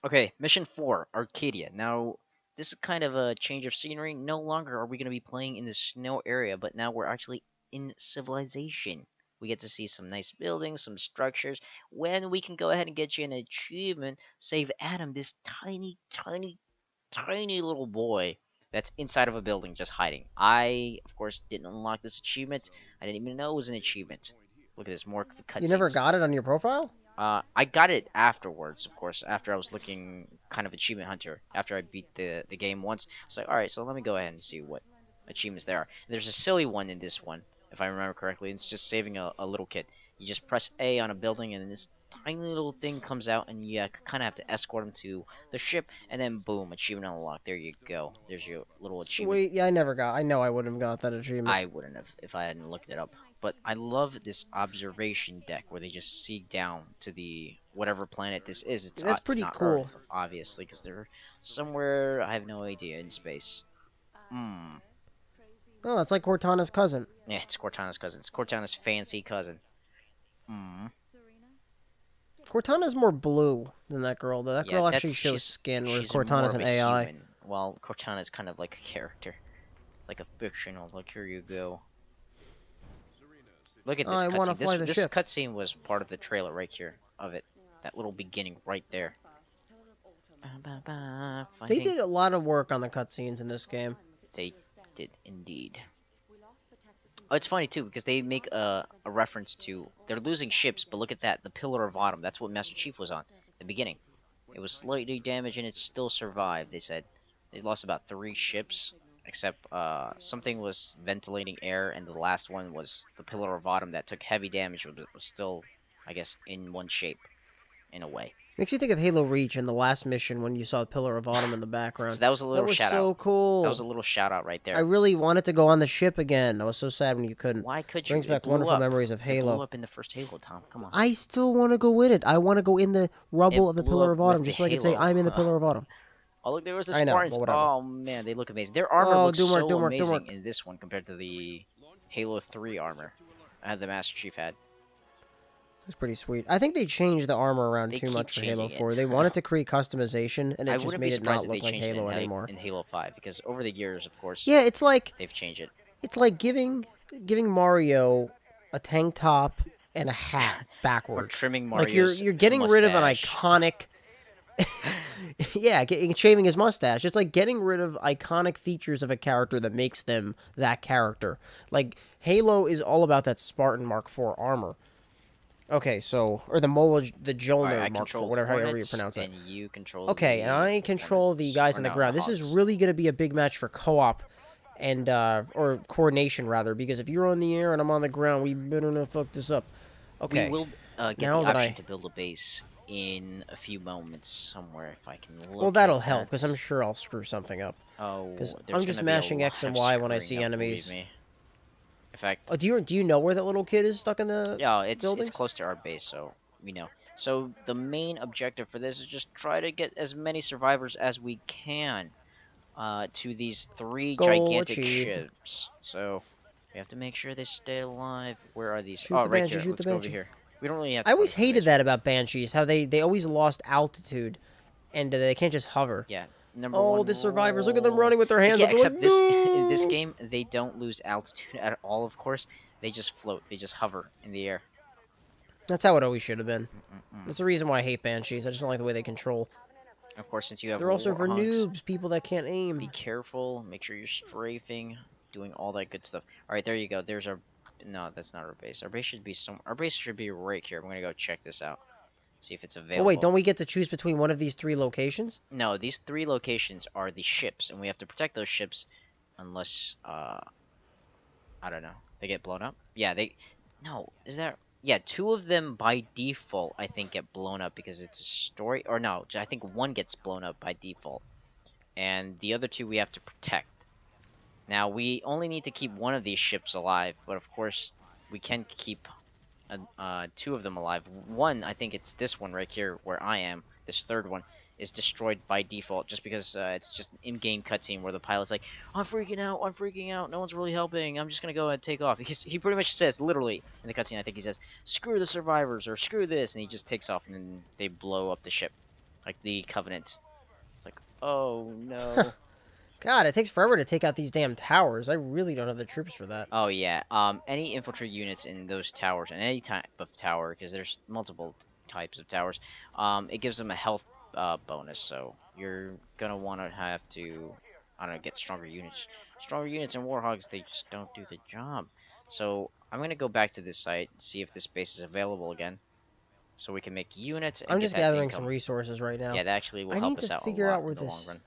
Okay, mission 4, Arcadia. Now, this is kind of a change of scenery. No longer are we going to be playing in the snow area, but now we're actually in civilization. We get to see some nice buildings, some structures. When we can go ahead and get you an achievement, save Adam, this tiny, tiny, tiny little boy that's inside of a building just hiding. I, of course, didn't unlock this achievement. I didn't even know it was an achievement. Look at this, more You never cutscenes. got it on your profile? I got it afterwards, of course, after I was looking kind of achievement hunter. After I beat the game once, I was like, alright, so let me go ahead and see what achievements there are. And there's a silly one in this one, if I remember correctly. It's just saving a little kid. You just press A on a building, and then this tiny little thing comes out, and you kind of have to escort him to the ship, and then boom, achievement unlocked. There you go. There's your little achievement. Sweet. Yeah, I never got. I know I wouldn't have got that achievement. I wouldn't have if I hadn't looked it up. But I love this observation deck where they just see down to the whatever planet this is. That's It's pretty not cool. Earth, obviously, because they're somewhere I have no idea in space. Hmm. Oh, that's like Cortana's cousin. Yeah, it's Cortana's cousin. It's Cortana's fancy cousin. Hmm. Cortana's more blue than that girl, though. That Yeah, girl actually that's shows skin, whereas she's more Cortana's of an a AI. human. While Cortana's kind of like a character. It's like a fictional. Like here you go. Look at Oh, this I want to cutscene. fly the This ship. cutscene was part of the trailer right here of it. That little beginning right there. They Finding did a lot of work on the cutscenes in this game. They did indeed. Oh, it's funny too because they make a reference to they're losing ships, but look at that, the Pillar of Autumn. That's what Master Chief was on at the beginning. It was slightly damaged and it still survived. They said they lost about 3 ships, except something was ventilating air, and the last one was the Pillar of Autumn that took heavy damage, but was still, I guess, in one shape in a way. Makes you think of Halo Reach in the last mission when you saw Pillar of Autumn in the So background. that was a That little was shout out. so That was a cool. little shout out right I there. really wanted to go on the ship again. I was so sad when you couldn't. Why could you? Brings It back blew wonderful up. memories of It blew Halo. up in the first Halo, Tom. Come on. I still want to go in it. I want to go in the rubble It of the blew Pillar up of with Autumn the just so I can say Halo. I'm in the Pillar of Autumn. Oh, look, there was the I know, Spartans. but whatever. Oh, man, they look amazing. Their armor Oh, looks Doomwork, so Doomwork, amazing Doomwork. in this one compared to the Halo 3 armor the Master Chief had. It's pretty sweet. I think they changed the armor around They too keep much for Halo changing 4. it. They wanted to create customization, and I it just wouldn't be made it surprised not if they look like changed it Halo anymore. in Halo 5, because over the years, of course, Yeah, it's like they've changed it. giving Mario a tank top and a hat Or backwards. trimming Like Mario's you're getting rid of an mustache. iconic. Yeah, shaving his mustache. It's like getting rid of iconic features of a character that makes them that character. Like Halo is all about that Spartan Mark IV armor. Okay, so or the Alright, I Mjolnir Mark IV, control the whatever, however you Hornets, pronounce it. and you control Okay, and the I control the Hornets. guys Or on the no, ground. This is Hawks. really going to be a big match for co-op and or coordination rather, because if you're on the air and I'm on the ground, we better not fuck this up. We Okay, will get now the that option I to build a base in a few moments somewhere if I can look well, that'll at help because I'm that. sure I'll screw something up. Oh, Because there's I'm just gonna be a mashing X lot and of Y when I screwing see up, believe enemies. me. In fact, Oh, do you know where that little kid is stuck in the yeah, it's buildings? close to our base, so we know. So the main objective for this is just try to get as many survivors as we can to these 3 Goal gigantic achieved. ships. So we have to make sure they stay alive. Where are these? Shoot Oh, the right Banshee, here. shoot Let's the go over Banshee. here. We don't really have I to go always to the hated base. that about Banshees, how they always lost altitude, and they can't just hover. Yeah. Number Oh, one the survivors! Look at them rule. running with their hands Yeah, up. They're like, except this in this no. game they don't lose altitude at all. Of course, they just float. They just hover in the air. That's how it always should have been. Mm-mm-mm. That's the reason why I hate Banshees. I just don't like the way they control. Of course, since you have They're also for warhawks, noobs, people that can't be aim. careful. Make sure you're strafing, doing all that good stuff. All right, there you go. There's our. No, that's not our base. Our base should be some. Our base should be right here. I'm gonna go check this out. See if it's Oh available. wait, don't we get to choose between one of these 3 locations? No, these 3 locations are the ships, and we have to protect those ships, unless I don't know, they get blown up. Yeah, they. No, is that? Yeah, 2 of them by default I think get blown up because it's a story. Or no, I think 1 gets blown up by default, and the other 2 we have to protect. Now we only need to keep 1 of these ships alive, but of course we can keep 2 of them alive. 1, I think it's this one right here where I am. This 3rd one is destroyed by default just because it's just an in-game cutscene where the pilot's like, I'm freaking out, no one's really helping, I'm just gonna go and take off. He pretty much says, literally, in the cutscene, I think he says, screw the survivors, or screw this, and he just takes off, and then they blow up the ship. like the Covenant. Like, oh no. God, it takes forever to take out these damn towers. I really don't have the troops for that. Oh yeah. Any infantry units in those towers, and any type of tower, because there's multiple types of towers. It gives them a health bonus, so you're gonna want to have to, I don't know, get stronger units. Stronger units and warhogs, they just don't do the job. So I'm gonna go back to this site, see if this base is available again, so we can make units and I'm get just that gathering some income. resources right now. Yeah, that actually will I help need to us out a figure out lot where in the long this... run.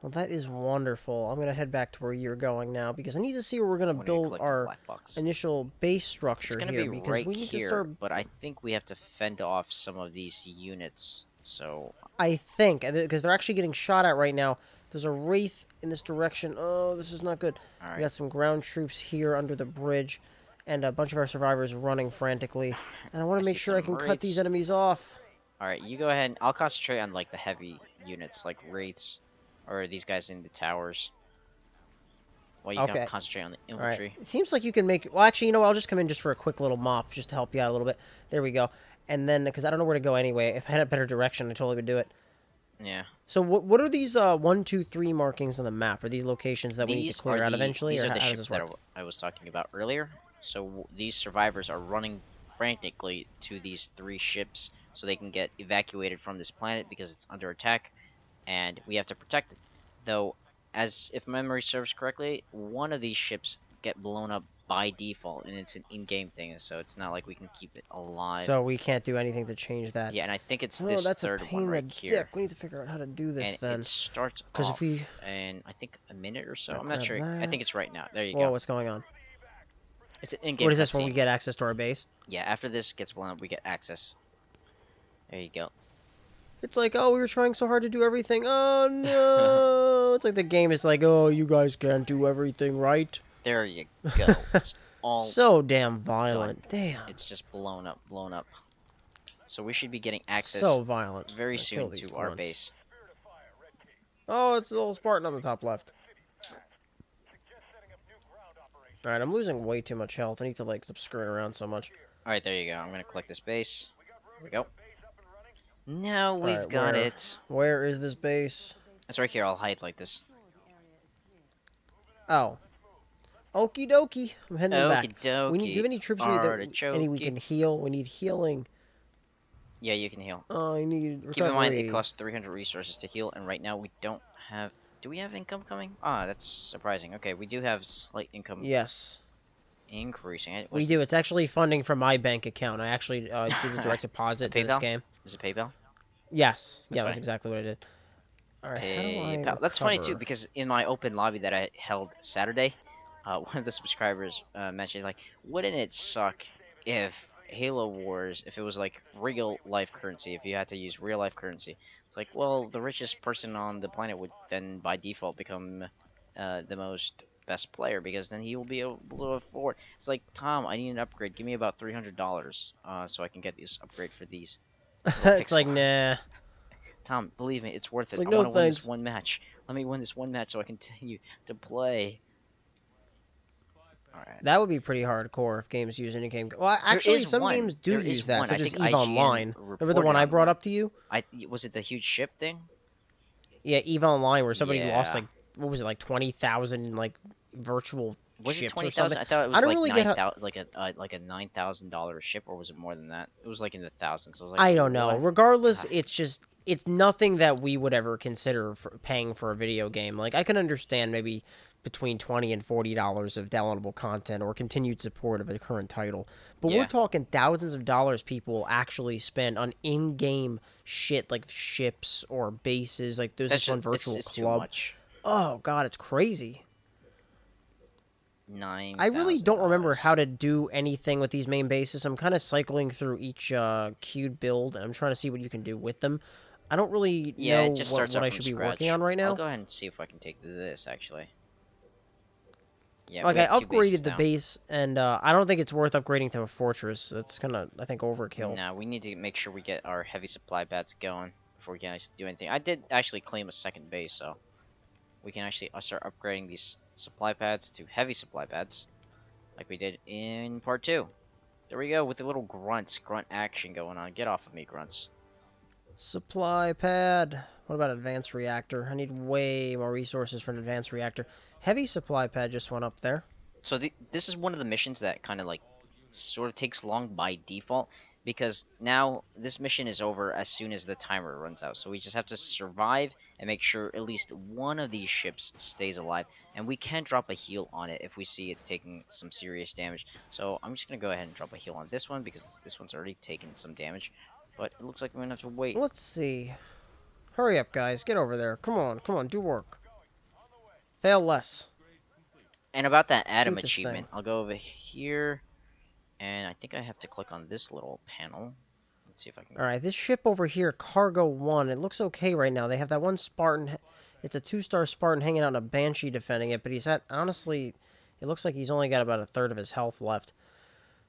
Well, that is wonderful. I'm going to head back to where you're going now because I need to see where we're going to When we build collect the our black box. initial base It's structure gonna here be because right we need to here, start... but I think we have to fend off some of these units. So, I think, because they're actually getting shot at right now. There's a wraith in this direction. Oh, this is not good. We alright. got some ground troops here under the bridge and a bunch of our survivors running frantically. And I want I to make see sure I some can cut these wraiths. enemies off. Alright, you go ahead. I'll concentrate on like the heavy units, like wraiths, or these guys in the towers. While you can Okay. concentrate on the All right. infantry. It seems like you can make... Well, actually, you know what? I'll just come in just for a quick little mop just to help you out a little bit. There we go. And then, because I don't know where to go anyway. If I had a better direction, I totally would do it. Yeah. So what are these 1, 2, 3 markings on the map? Are these locations that we need to These are clear out eventually, these or are the how does ships this that work? I was talking about earlier. So these survivors are running frantically to these 3 ships so they can get evacuated from this planet because it's under attack, and we have to protect it. Though, as if memory serves correctly, one of these ships get blown up by default, and it's an in-game thing, so it's not like we can keep it alive. So we can't do anything to change that. Yeah, and I think it's Oh, this that's a third one pain in the right dick. here. We need to figure out how to do this And it then. starts Because if off we... in, I think, a minute or so. Right, I'm not grab sure. I that. think it's right now. There you Whoa, go. what's going on? It's an in-game What is this when we cutscene. get access to our base? Yeah, after this gets blown up, we get access. There you go. It's like, oh, we were trying so hard to do everything. Oh, no. It's like the game is like, oh, you guys can't do everything right. There you go. It's all So damn done. violent. Damn. It's just blown up, blown up. So we should be getting access So violent. very Gotta kill soon these to our grunts. base. Oh, it's the little Spartan on the top left. Alright, I'm losing way too much health. I need to, like, stop screwing around so much. Alright, there you go. I'm gonna collect this base. There we go. Now we've Alright, got it. Where is this base? It's right here. I'll hide like this. Oh. Okie dokie. I'm heading back. Okie dokie. We need, do you have any troops any we can heal? We need healing. Yeah, you can heal. Oh, I need recovery. Keep in mind, it costs 300 resources to heal, and right now we don't have... Do we have income coming? Ah, that's surprising. Okay, we do have slight income Yes. increasing. We do. It's actually funding from my bank account. I actually did a direct deposit to this PayPal? game. Is it PayPal? Yes. That's Yeah, that's fine. exactly what I did. Alright, how do I PayPal. That's funny too, recover? because in my open lobby that I held Saturday, one of the subscribers mentioned, like, wouldn't it suck if Halo Wars, if it was like real life currency, if you had to use real life currency? It's like, well, the richest person on the planet would then by default become the most best player, because then he will be able to afford. It's like, Tom, I need an upgrade. Give me about $300 so I can get this upgrade for these. It's like, nah. Tom, believe me, it's worth it. It's like, I no want to win this thanks. one match. Let me win this one match so I continue to play. Alright. That would be pretty hardcore if games use in-game. Well, actually, some games do use that, such as EVE Online. Remember the one I brought up to you? Was it the huge ship thing? Yeah, EVE Online, where somebody lost, Yeah. like, what was it, like 20,000, like, virtual Was it ships or 20,000? something? I thought it I was don't like really get 9,000, like a $9,000 ship, or was it more than that? It was like in the thousands. I was like, I don't know. what? Regardless, Ah. it's nothing that we would ever consider for paying for a video game. Like, I can understand maybe between $20 and $40 of downloadable content or continued support of a current title. But we're Yeah. talking thousands of dollars people will actually spend on in-game shit like ships or bases. Like, there's That's this one just, virtual it's too club. much. Oh, God, it's crazy. I really don't remember $9,000. how to do anything with these main bases. I'm kind of cycling through each queued build, and I'm trying to see what you can do with them. I don't really Yeah, know it just starts what off I from should be scratch. working on right I'll now. go ahead and see if I can take this, actually. Yeah, Like, we I have 2 bases upgraded the now. base, and I don't think it's worth upgrading to a fortress. That's kind of, I think, overkill. No, we need to make sure we get our heavy supply pads going before we can actually do anything. I did actually claim a second base, so we can actually start upgrading these supply pads to heavy supply pads, like we did in part 2. There we go, with the little grunt action going on. Get off of me, grunts. Supply pad. What about advanced reactor? I need way more resources for an advanced reactor. Heavy supply pad just went up there. So this is one of the missions that kind of like sort of takes long by default because now this mission is over as soon as the timer runs out. So we just have to survive and make sure at least one of these ships stays alive. And we can drop a heal on it if we see it's taking some serious damage. So I'm just going to go ahead and drop a heal on this one because this one's already taken some damage. But it looks like we're going to have to wait. Let's see. Hurry up, guys. Get over there. Come on, do work. Fail less. And about that Atom Shoot this thing. achievement, I'll go over here. And I think I have to click on this little panel. Let's see if I can. Alright, this ship over here, Cargo 1, it looks okay right now. They have that one Spartan. It's a 2-star Spartan hanging out and a Banshee defending it, but he's at, honestly, it looks like he's only got about a third of his health left.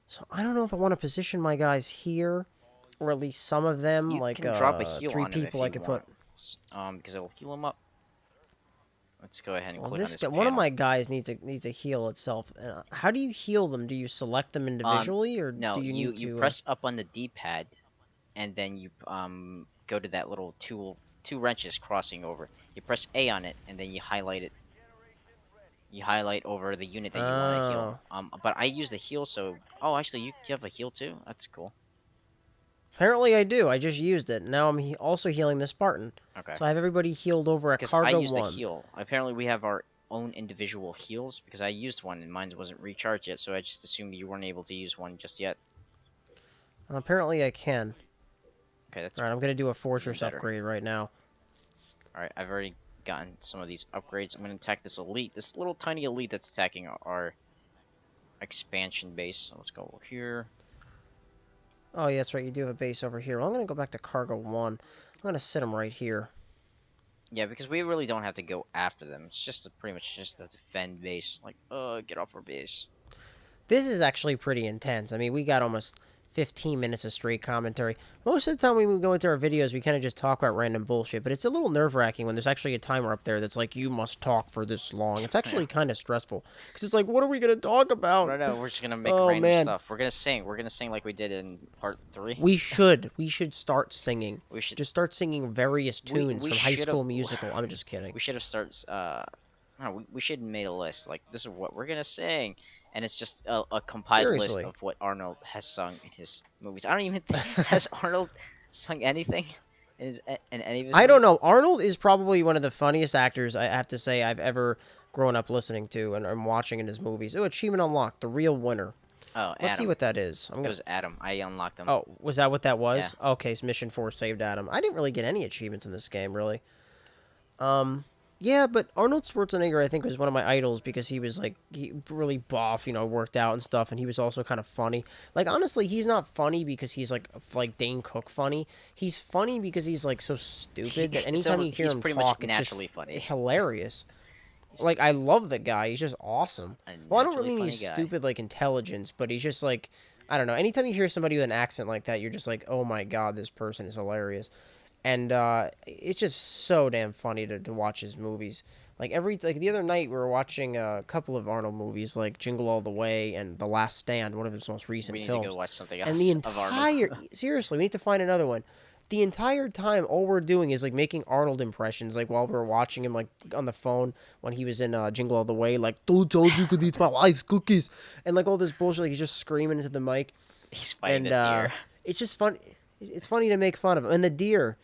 So I don't know if I want to position my guys here, or at least some of them, You like can drop a heal 3 on him if people I you could want, put. because it'll heal him up. Let's go ahead and Well, click on this this guy, one of panel. my guys needs a heal itself. How do you heal them? Do you select them individually, or No, do you need to? you press up on the D-pad, and then you go to that little two wrenches crossing over. You press A on it, and then you highlight it. You highlight over the unit that you want to heal. But I use the heal, so actually you have a heal too. That's cool. Apparently I do. I just used it. Now I'm also healing the Spartan. Okay. So I have everybody healed over at Because Cargo I used 1. the heal. Apparently we have our own individual heals because I used one and mine wasn't recharged yet, so I just assumed you weren't able to use one just yet. Apparently I can. Okay, that's Alright, I'm going to do a fortress better. upgrade right now. Alright, I've already gotten some of these upgrades. I'm going to attack this elite, this little tiny elite that's attacking our expansion base. So let's go over here. Oh, yeah, that's right. You do have a base over here. Well, I'm going to go back to Cargo 1. I'm going to sit them right here. Yeah, because we really don't have to go after them. It's just pretty much just a defend base. Like, get off our base. This is actually pretty intense. I mean, we got almost 15 minutes of straight commentary. Most of the time when we go into our videos, we kind of just talk about random bullshit, but it's a little nerve-wracking when there's actually a timer up there that's like, you must talk for this long. It's actually kind of stressful, because it's like, what are we going to talk about? I don't know, we're just going to make Oh, random man. stuff. We're going to sing. We're going to sing like we did in part 3. We should start singing. We should Just start singing various tunes we from High should've- School Musical. I'm just kidding. We should have started, no, we should have made a list. Like, this is what we're going to sing. And it's just a compiled Seriously. list of what Arnold has sung in his movies. I don't even think, has Arnold sung anything in any of his I don't movies? know. Arnold is probably one of the funniest actors I have to say I've ever grown up listening to and watching in his movies. Oh, achievement unlocked, the real winner. Oh, Let's see Adam. what that is. I'm It gonna. was Adam. I unlocked him. Oh, was that what that was? Okay, so Mission 4 saved Adam. I didn't really get any achievements in this game, really. Yeah, but Arnold Schwarzenegger, I think, was one of my idols because he was, like, really buff, you know, worked out and stuff, and he was also kind of funny. Like, honestly, he's not funny because he's, like Dane Cook funny. He's funny because he's, like, so stupid that anytime you hear him pretty talk, much it's naturally just, funny. it's hilarious. Like, I love the guy. He's just awesome. Well, I don't naturally mean funny he's guy. stupid, like, intelligence, but he's just, like, I don't know. Anytime you hear somebody with an accent like that, you're just like, oh my god, this person is hilarious. And it's just so damn funny to watch his movies. Like the other night, we were watching a couple of Arnold movies, like Jingle All the Way and The Last Stand, one of his most recent We need films. to go watch something else And the of Arnold. entire seriously, we need to find another one. The entire time, all we're doing is like making Arnold impressions, like while we were watching him, like on the phone when he was in Jingle All the Way, like "Who told you could eat my wife's cookies?" and like all this bullshit. Like he's just screaming into the mic, He's fighting and a deer. it's just fun. It's funny to make fun of him. And the deer.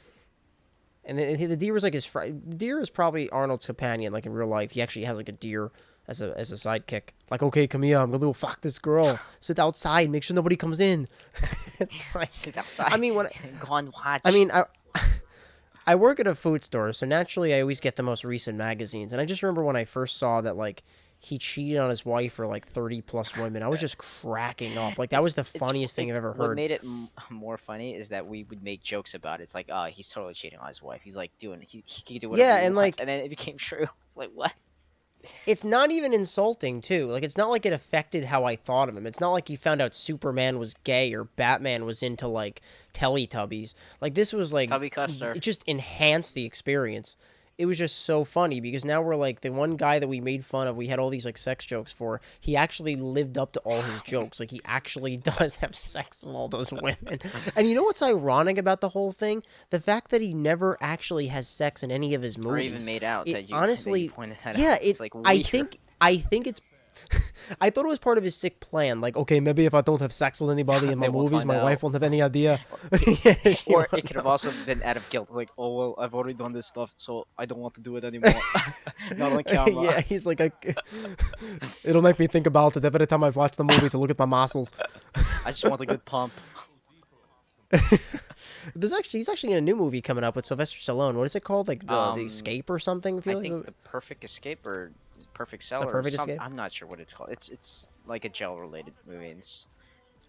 And the deer was like his friend. The deer is probably Arnold's companion, like in real life. He actually has like a deer as a sidekick. Like, okay, come here. I'm gonna go fuck this girl. Sit outside. Make sure nobody comes in. It's like, Sit outside. I mean, when Go and watch. I mean, I work at a food store, so naturally I always get the most recent magazines. And I just remember when I first saw that like he cheated on his wife for like 30 plus women. I was just cracking up. Like that was the funniest thing I've ever What heard. made it more funny is that we would make jokes about it. It's like, oh, he's totally cheating on his wife. He's like doing, he can do whatever Yeah, he and, wants. like- and then it became true. It's like, what? It's not even insulting, too. Like, it's not like it affected how I thought of him. It's not like you found out Superman was gay or Batman was into, like, Teletubbies. Like, this was, like... Tubby Custer. It just enhanced the experience. it was just so funny because now we're like the one guy that we made fun of. We had all these like sex jokes for. He actually lived up to all his jokes. Like he actually does have sex with all those women. And you know what's ironic about the whole thing? The fact that he never actually has sex in any of his Or even movies. made out It that you honestly, pointed that yeah. out. It. It's like I weird. think. I think it's. I thought it was part of his sick plan. Like, okay, maybe if I don't have sex with anybody in my They won't movies, find my wife out. won't have any idea. Or, Yeah, she or it won't could have know. also been out of guilt, like, oh well, I've already done this stuff, so I don't want to do it anymore. Not on camera. Yeah, he's like, it'll make me think about it every time I watch the movie to look at my muscles. I just want a good pump. He's actually in a new movie coming up with Sylvester Stallone. What is it called? Like the Um, Escape or something? I I feel think like the Perfect Escape or Perfect the Seller or Perfect something. Escape. I'm not sure what it's called. It's like a jail related movie.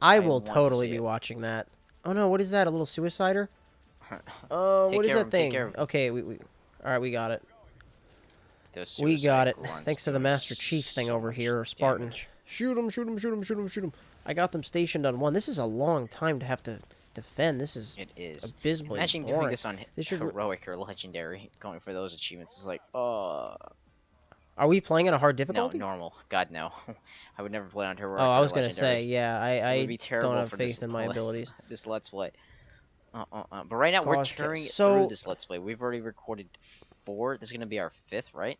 I I will want to totally see be it. watching that. Oh no, what is that? A little suicider? What is Take care of that him. Take care thing? of him. Okay, all right, we got it. Those We suicide got it. grunts Thanks to the doing Master Chief thing so over much here, or Spartan. damage. Shoot him! Shoot him! Shoot him! Shoot him! Shoot him! I got them stationed on one. This is a long time to have to defend. This is It is. abysmally Imagine doing boring. this on This should. heroic or legendary, going for those achievements. It's like, Are we playing at a hard no, difficulty? normal. God, no. I would never play on Oh, heroic I or was gonna say, legendary. yeah, It would I be don't terrible have for this faith in my abilities. this let's play. But right now we're carrying it through So, this let's play. We've already recorded 4. This is gonna be our 5th, right?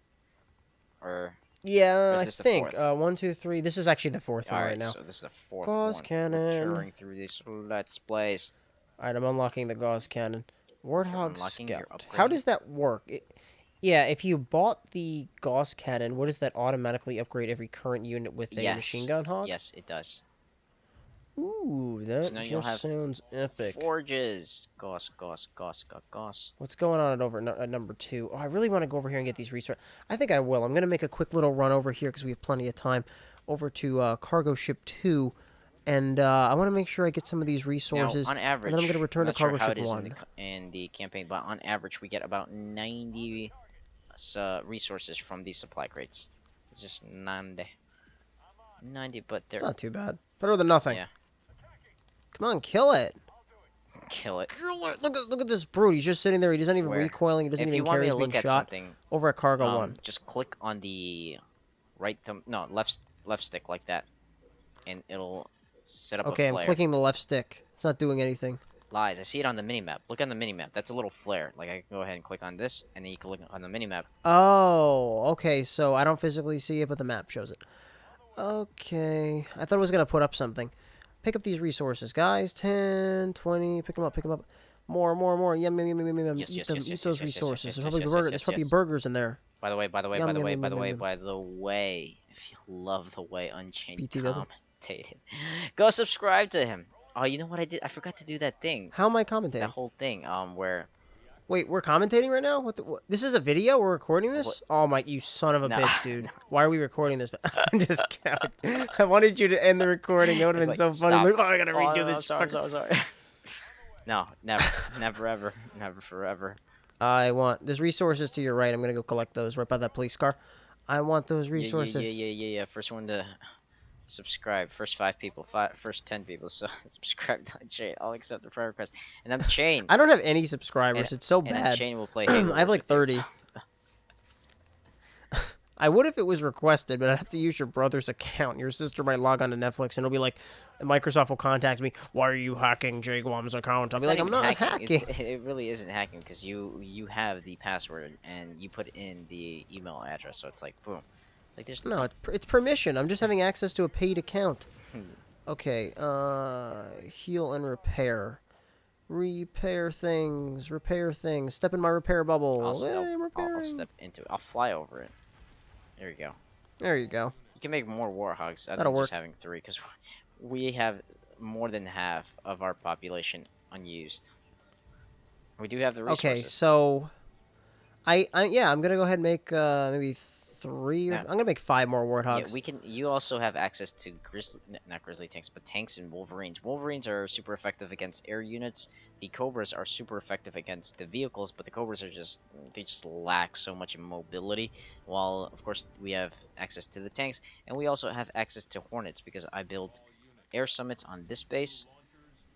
Or yeah, is I this the think 4th? 1, 2, 3. This is actually the fourth one All right right, now. so this is the 4th Gauze one. We're cannon. carrying through these let's plays. All right, I'm unlocking the gauze cannon. Warthog Unlocking, you're Scout. How upgrading. does that work? Yeah, if you bought the gauze cannon, what does that automatically upgrade every current unit with a machine gun hog? Yes, it does. Ooh, So that now you'll just have sounds epic. Forges. Goss. What's going on at number 2? Oh, I really want to go over here and get these resources. I think I will. I'm going to make a quick little run over here because we have plenty of time over to Cargo Ship 2. And I want to make sure I get some of these resources. Now, on average, and then I'm going to return I'm to not sure Cargo how Ship it is 1. in the campaign, but on average, we get about 90 resources from these supply crates. It's just 90. 90, but they're... It's not too bad. Better than nothing. Yeah. Come on, kill it. Kill it. Kill it. Look at this brute. He's just sitting there. He doesn't even Where? recoiling. He doesn't If you even want care me he's to being look at shot. something, Over at Cargo 1. just click on the left stick like that, and it'll set up a Okay, flare. I'm clicking the left stick. It's not doing anything. Lies. I see it on the minimap. Look on the minimap. That's a little flare. Like, I can go ahead and click on this, and then you can look on the minimap. Oh, okay. So I don't physically see it, but the map shows it. Okay. I thought it was going to put up something. Pick up these resources, guys. 10, 20. Pick them up, pick them up. More. Yum, yum, yum, yum, yum. Yes, Eat yes, them. yes, Eat yes, those yes, yes, resources. yes, There's yes, probably yes, burgers. yes, There's probably yes. burgers in there. By the way, Yum, yum, yum, yum, yum. by the way, if you love the way Unchained BTW. commentated, go subscribe to him. Oh, you know what I did? I forgot to do that thing. How am I That commentating? whole thing, where... Wait, we're commentating right now? This is a video? We're recording this? What? Oh my, you son of a No. bitch, dude. Why are we recording this? I'm just kidding. I wanted you to end the recording. It would have It's been like, so funny. stop. Like, oh, I gotta Oh, redo no, this. I'm sorry. No, never. Never, ever. Never, forever. I want... There's resources to your right. I'm gonna go collect those right by that police car. I want those resources. Yeah. First one to subscribe. First 5 people. First 10 people. So subscribe to Unchained. I'll accept the friend request. And I'm Chain. I don't have any subscribers. It's so And bad. Unchained will play Halo I have Wars like with you. 30. I would if it was requested, but I'd have to use your brother's account. Your sister might log on to Netflix, and it'll be like, Microsoft will contact me. Why are you hacking Jaguam's account? I'll be like, I'm not hacking. It really isn't hacking because you have the password and you put in the email address, so it's like boom. It's like there's No, it's permission. I'm just having access to a paid account. Okay, heal and repair. Repair things. Step in my repair bubble. I'll step into it. I'll fly over it. There you go. There you go. You can make more warhogs other That'll than work. just having 3 because we have more than half of our population unused. We do have the resources. Okay, so yeah, I'm gonna go ahead and make maybe 3 or Yeah. I'm gonna make 5 more Yeah, warthogs. we can. You also have access to not grizzly tanks, but tanks and wolverines. Wolverines are super effective against air units. The cobras are super effective against the vehicles, but the cobras are they just lack so much in mobility. While of course we have access to the tanks, and we also have access to hornets because I built air summits on this base,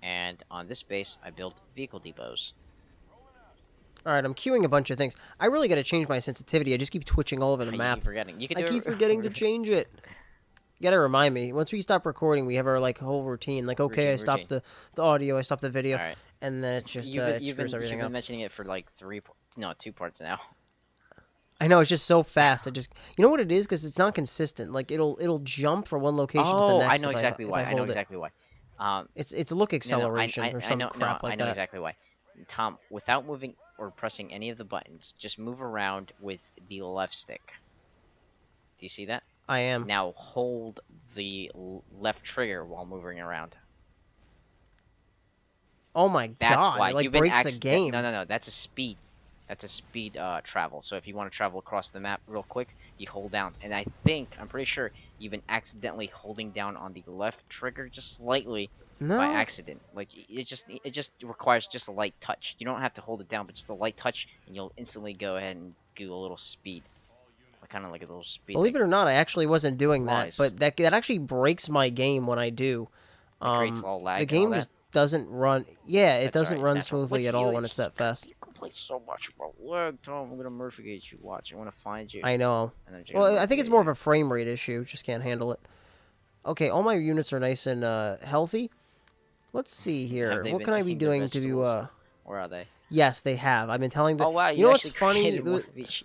and on this base I built vehicle depots. All right, I'm queuing a bunch of things. I really got to change my sensitivity. I just keep twitching all over the You keep map. forgetting. You can I do keep it. forgetting to change it. You gotta remind me. Once we stop recording, we have our like whole routine. Like, okay, I stopped routine. the audio, I stopped the All video, right. and then it just it screws You've everything been up. mentioning it for like no, 2 parts now. I know it's just so fast. I just you know what it is because it's not consistent. Like it'll jump from one location to the Oh, I next know exactly if I why. I know hold it. exactly why. Um, It's look no, acceleration or I some know, no, crap I like know that. exactly why. Tom, without moving or pressing any of the buttons, just move around with the left stick. Do you see that? I am. Now hold the left trigger while moving around. Oh my That's god! why It like you've been breaks the accident. No, game. no, no. That's a speed. That's a speed travel. So if you want to travel across the map real quick, you hold down. And I'm pretty sure you've been accidentally holding down on the left trigger just slightly by No. accident. Like it just requires just a light touch. You don't have to hold it down, but just a light touch, and you'll instantly go ahead and do a little speed, kind of like a little speed Believe thing. it or not, I actually wasn't doing that, Rise. but that actually breaks my game when I do. It creates all The lag and all game that. just doesn't run. Yeah, it That's doesn't alright. It's run natural. Look smoothly at at you. all when it's that fast. You complain so much about lag, Tom. I'm gonna murfigate you. Watch. I want to find you, I know. and I'm just gonna Well, I think it's murfigate more you. of a frame rate issue. Just can't handle it. Okay, all my units are nice and healthy. Let's see Have here. they What been can I be eating their doing to vegetables? Where are they? Yes, they have. I've been telling the. Oh wow, You you know what's actually funny? created one of each.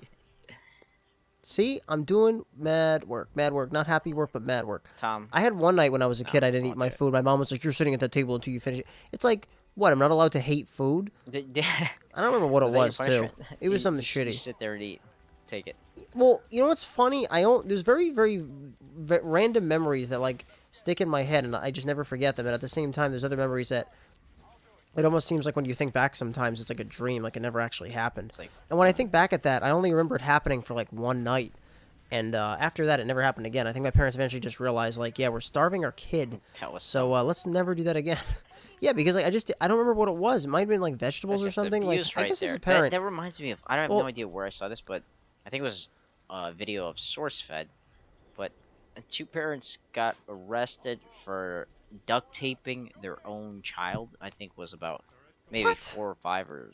See, I'm doing mad work. Mad work. Not happy work, but mad work. Tom, I had one night when I was a no, kid, I I didn't eat won't my do it. food. My mom was like, "You're sitting at the table until you finish it." It's like, what? I'm not allowed to hate food. I don't remember what it Was that your was too. punishment? It was something You shitty. sit there and eat. Take it. Well, you know what's funny? There's very random memories that like stick in my head, and I just never forget them. And at the same time, there's other memories that it almost seems like when you think back, sometimes it's like a dream, like it never actually happened. It's like, And when I think back at that, I only remember it happening for like one night, and after that, it never happened again. I think my parents eventually just realized, like, yeah, we're starving our kid, that was so dumb. let's never do that again. Yeah, because like I don't remember what it was. It might have been like That's vegetables or just something. Like abuse I right guess as a there. parent, That reminds me of. I have no well, idea where I saw this, but I think it was a video of SourceFed. But two parents got arrested for duct taping their own child. I think was about maybe what? 4 or 5, or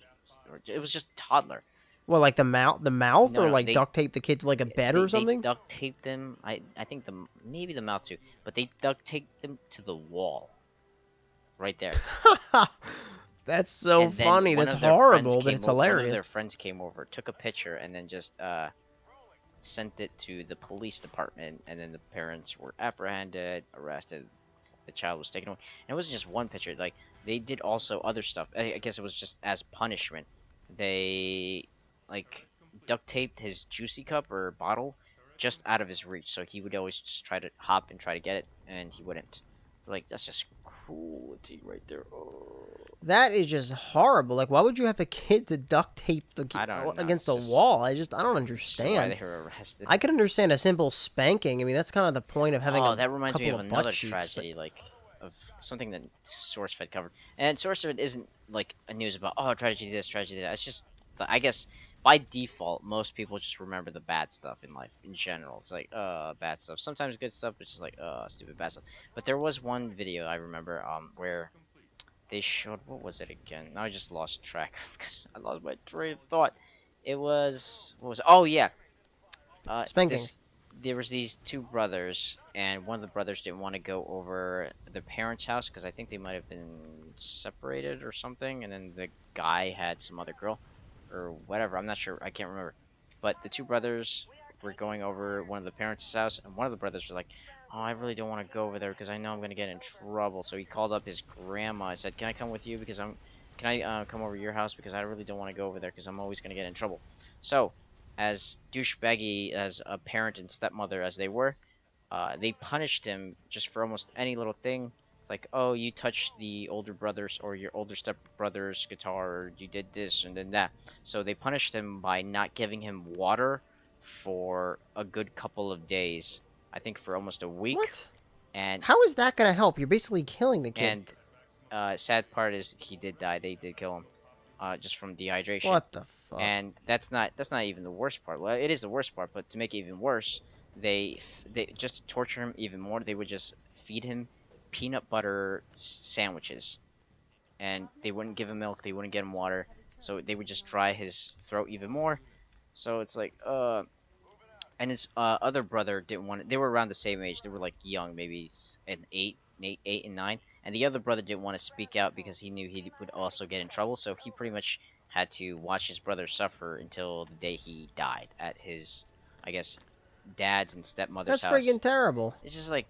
it was just a toddler. Well, like the mouth, No, or no, like duct tape the kid to like a bed or they something. duct taped them. I think maybe the mouth too, but they duct taped them to the wall right there. That's so And then funny. That's horrible, but it's one of hilarious. their friends came over, took a picture, and then just sent it to the police department. And then the parents were apprehended, arrested. The child was taken away. And it wasn't just one picture. Like they did also other stuff. I guess it was just as punishment. They like duct taped his juicy cup or bottle just out of his reach, so he would always just try to hop and try to get it, and he wouldn't. Like that's just cruelty right there. Oh. That is just horrible. Like, why would you have a kid to duct tape I don't know. against It's a just wall? I don't why understand. they were arrested. I could understand a simple spanking. I mean, that's kind of the point of having Oh, a that reminds me couple of of butt another cheeks. But tragedy, like of something that SourceFed covered. And SourceFed isn't like a news about tragedy this, tragedy that. It's just I guess by default most people just remember the bad stuff in life in general. It's like bad stuff. Sometimes good stuff, but just like stupid bad stuff. But there was one video I remember where they showed what was it again? Now I just lost track because I lost my train of thought. It was what was it? Oh yeah, this spankings. there was these two brothers, and one of the brothers didn't want to go over the parents' house because I think they might have been separated or something, and then the guy had some other girl or whatever. I'm not sure. I can't remember. But the two brothers were going over one of the parents' house, and one of the brothers was like, "Oh, I really don't want to go over there because I know I'm gonna get in trouble." So he called up his grandma and said, "Can I come with you because I'm Can I come over to your house because I really don't want to go over there because I'm always gonna get in trouble." So as douchebaggy as a parent and stepmother as they were, they punished him just for almost any little thing. It's like, oh, you touched the older brother's or your older stepbrother's guitar, or you did this and then that. So they punished him by not giving him water for a good couple of days. I think for almost a week. What? And How is that gonna help? You're basically killing the kid. and sad part is he did die. They did kill him, just from dehydration. What the fuck? And that's not even the worst part. Well, it is the worst part, but to make it even worse, they just to torture him even more. They would just feed him peanut butter sandwiches, and they wouldn't give him milk. They wouldn't get him water. so they would just dry his throat even more. So it's like, and his other brother didn't want it. They were around the same age. They were like young, maybe eight and 9. And the other brother didn't want to speak out because he knew he would also get in trouble. So he pretty much had to watch his brother suffer until the day he died at his, I guess, dad's and stepmother's That's house. freaking terrible. It's just like,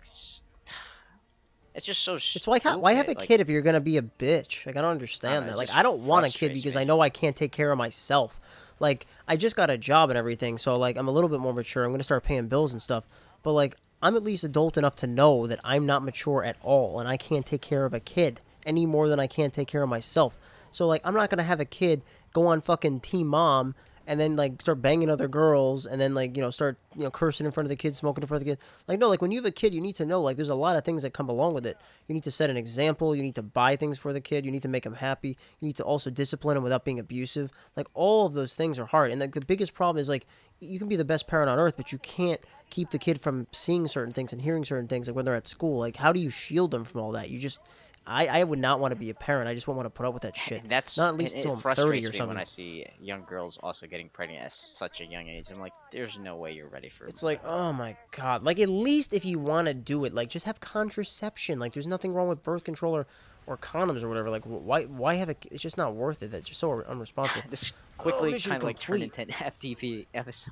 it's just so It's stupid. like, why have a Like, kid if you're gonna be a bitch? Like, I don't I understand don't know, that. it Like, just I don't want a kid frustrates because me. I know I can't take care of myself. Like, I just got a job and everything, so like, I'm a little bit more mature. I'm gonna start paying bills and stuff. But like, I'm at least adult enough to know that I'm not mature at all, and I can't take care of a kid any more than I can't take care of myself. So like, I'm not gonna have a kid go on fucking Teen Mom and then like start banging other girls and then like start cursing in front of the kids, smoking in front of the kids. Like, no, like when you have a kid, you need to know like there's a lot of things that come along with it. You need to set an example. You need to buy things for the kid. You need to make him happy. You need to also discipline him without being abusive. Like, all of those things are hard. And like the biggest problem is like you can be the best parent on earth, but you can't keep the kid from seeing certain things and hearing certain things. Like when they're at school, like how do you shield them from all that? You just I would not want to be a parent. I just wouldn't want to put up with that shit. And that's Not at and least until it I'm 30 frustrates or me when something. I see young girls also getting pregnant at such a young age. I'm like, there's no way you're ready for. It's like, oh my god. Like, at least if you want to do it, like, just have contraception. Like, there's nothing wrong with birth control or condoms or whatever. Like, why have a? It's just not worth it. That's just so unresponsible. This Oh, quickly mission kind of like turned complete. into an FTP episode,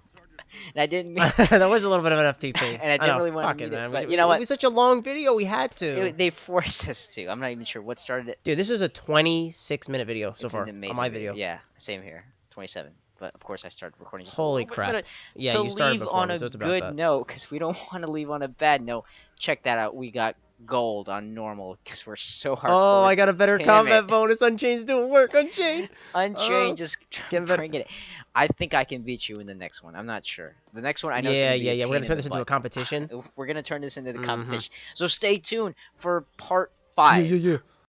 and I didn't mean, That was a little bit of an FTP. and I I didn't know. really want to Fuck it, mean it, man. but you know It what? was such a long video. We had to. They forced us to. I'm not even sure what started it. Dude, this is a 26-minute video so It's far an on amazing my video. Yeah, same here. 27. But of course, I started recording just a Holy little bit. crap. But Yeah, to you started leave before on me, a so it's about good that. note, because we don't want to leave on a bad note. Check that out. We got gold on normal because we're so Oh, hardcore. I got a better Damn combat it. bonus. Unchained's doing work. Unchained. Unchained, Oh, just getting better. bring it. I think I can beat you in the next one. I'm not sure. The next one I know is Yeah, going to be yeah, a yeah. We're pain gonna in turn the this into a butt. competition. We're going to turn this into the Mm-hmm. competition. So stay tuned for part Yeah, 5. yeah, yeah.